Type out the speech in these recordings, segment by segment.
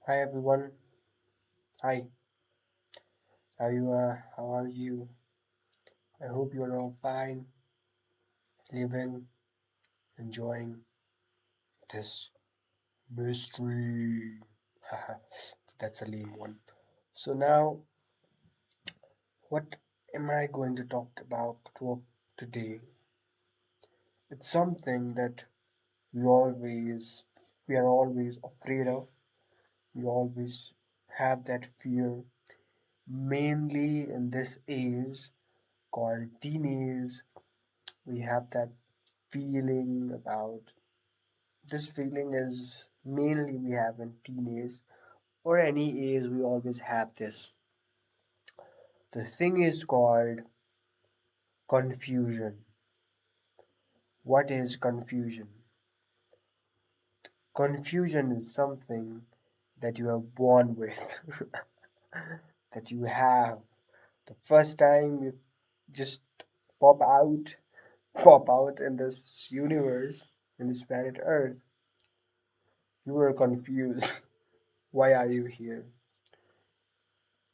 Hi everyone. Hi. How are you? I hope you're all fine, living, enjoying this mystery. Haha, that's a lame one. So now, what am I going to talk today? It's something that we always we are always afraid of. We always have that fear, mainly in this age called teenage. We have that feeling about this feeling is mainly we have in teenage or any age we always have this. The thing is called confusion. What is confusion? Confusion is something that you are born with, that you have. The first time you just pop out, pop out in this universe, in this planet Earth, you were confused. Why are you here?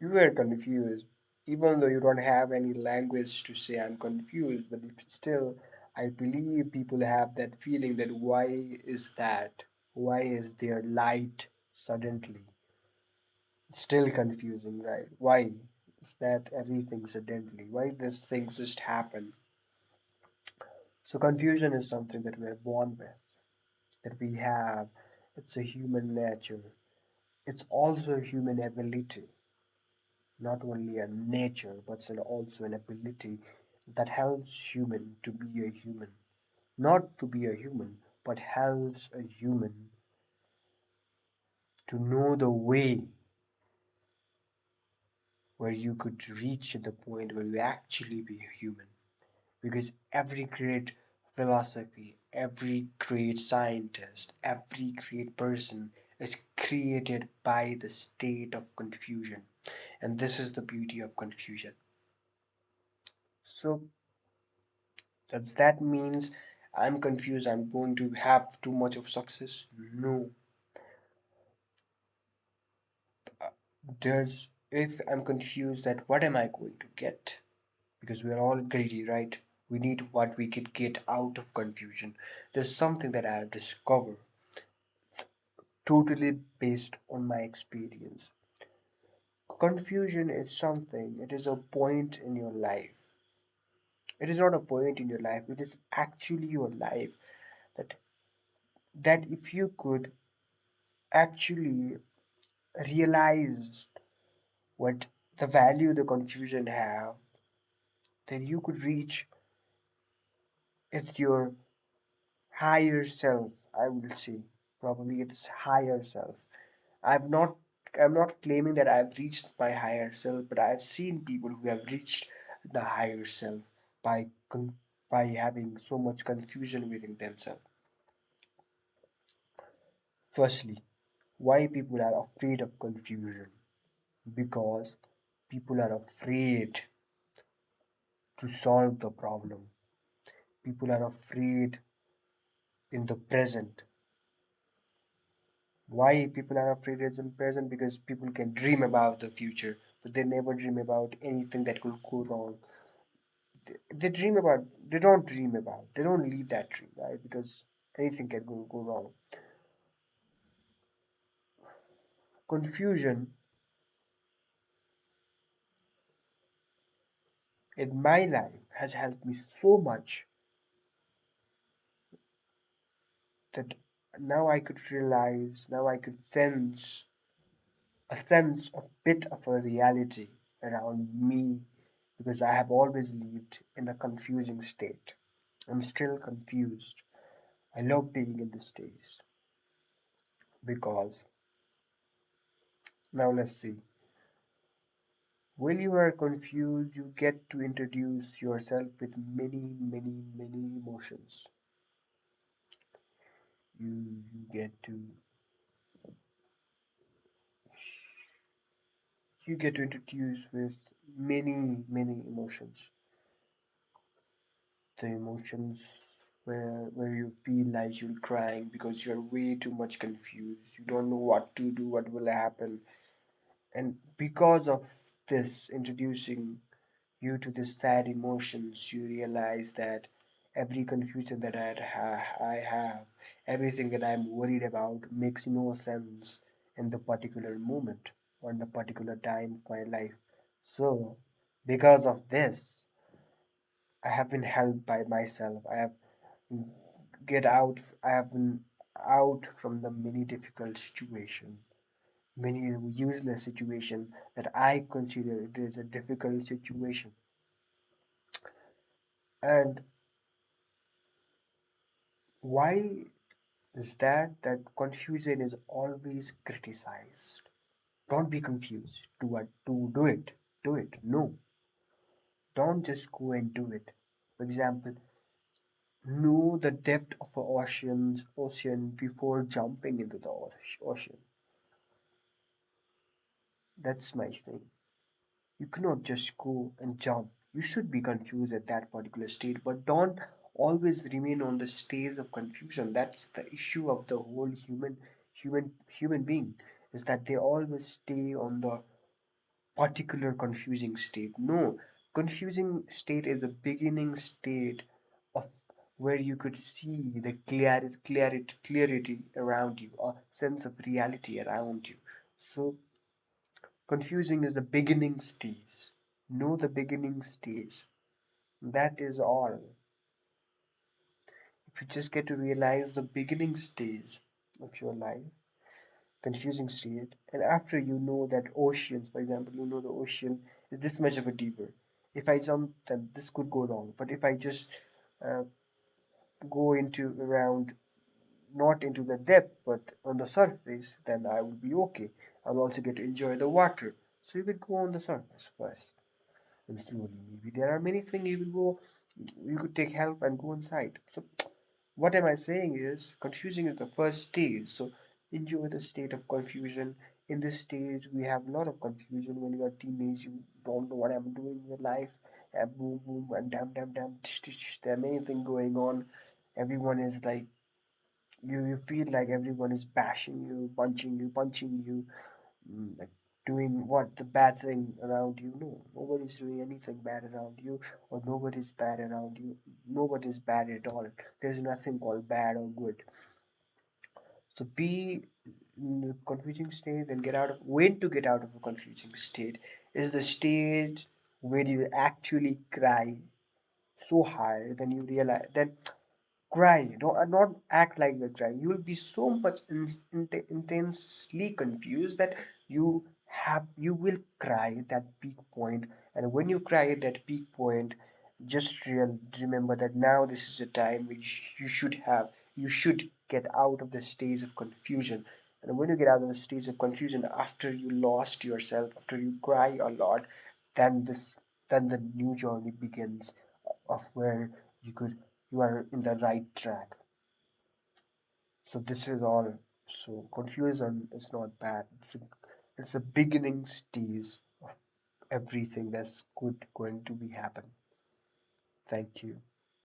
You were confused, even though you don't have any language to say I'm confused, but still, I believe people have that feeling that why is that? Why is there light suddenly? It's still confusing, right? Why is that everything suddenly? Why this thing just happen? So confusion is something that we are born with, that we have. It's a human nature. It's also a human ability, not only a nature but also an ability that helps human to be a human, not to be a human but helps a human to know the way where you could reach the point where you actually be a human, because every great philosophy, every great scientist, every great person is created by the state of confusion, and this is the beauty of confusion. So does that means I'm confused, I'm going to have too much of success? No. There's if I'm confused that what am I going to get? Because we are all greedy, right? We need what we could get out of confusion. There's something that I have discovered totally based on my experience. Confusion is something, it is a point in your life. It is not a point in your life, it is actually your life that if you could actually realize what the value the confusion have, then you could reach it's your higher self. I will say probably it's higher self. i've not I'm not claiming that I've reached my higher self, but I've seen people who have reached the higher self by by having so much confusion within themselves. Firstly, why people are afraid of confusion? Because people are afraid to solve the problem. People are afraid in the present. Why people are afraid in present? Because people can dream about the future, but they never dream about anything that could go wrong. They dream about, they don't dream about, they don't leave that dream, right? Because anything can go wrong. Confusion in my life has helped me so much that now I could realize, now I could sense a bit of a reality around me, because I have always lived in a confusing state. I'm still confused. I love being in this stage because now let's see. When you are confused, you get to introduce yourself with many emotions. You get to introduce with many emotions. The emotions. where you feel like you're crying because you're way too much confused. You don't know what to do, what will happen. And because of this, introducing you to the sad emotions, you realize that every confusion that I have, everything that I'm worried about makes no sense in the particular moment or in the particular time of my life. So, because of this, I have been helped by myself. I have been out from the many difficult situation, many useless situation that I consider it is a difficult situation. And why is that confusion is always criticized? Don't be confused. Do what? To do it. Do it. No. Don't just go and do it. For example, know the depth of an ocean before jumping into the ocean. That's my thing. You cannot just go and jump. You should be confused at that particular state, but don't always remain on the stage of confusion. That's the issue of the whole human being, is that they always stay on the particular confusing state. No, confusing state is the beginning state of where you could see the clarity around you, a sense of reality around you. So confusing is the beginning stage. Know the beginning stage. That is all. If you just get to realize the beginning stage of your life, confusing state, and after you know that oceans, for example, you know the ocean is this much of a deeper. If I jump, then this could go wrong. But if I just uh, go into around, not into the depth, but on the surface, then I will be okay. I'll also get to enjoy the water. So you could go on the surface first. And slowly, maybe there are many things you will go, you could take help and go inside. So what am I saying is confusing is the first stage. So enjoy the state of confusion. In this stage we have a lot of confusion. When you are teenage, you don't know what I'm doing in your life. Boom boom and damn damn damn tsh, tsh, tsh. There are many things going on. Everyone is like, you feel like everyone is bashing you, punching you, like doing what the bad thing around you. No, nobody's doing anything bad around you, or nobody's bad around you. Nobody's bad at all. There's nothing called bad or good. So be in a confusing state, then get out of, when to get out of a confusing state is the state where you actually cry so hard, then you realize, then cry. Don't not act like you're crying. You will be so much intensely confused that you will cry at that peak point. And when you cry at that peak point, just remember that now this is the time which you should get out of the stage of confusion. And when you get out of the stage of confusion, after you lost yourself, after you cry a lot, then then the new journey begins of where you are in the right track. So this is all. So confusion is not bad. It's a beginning stage of everything that's good going to be happen. Thank you.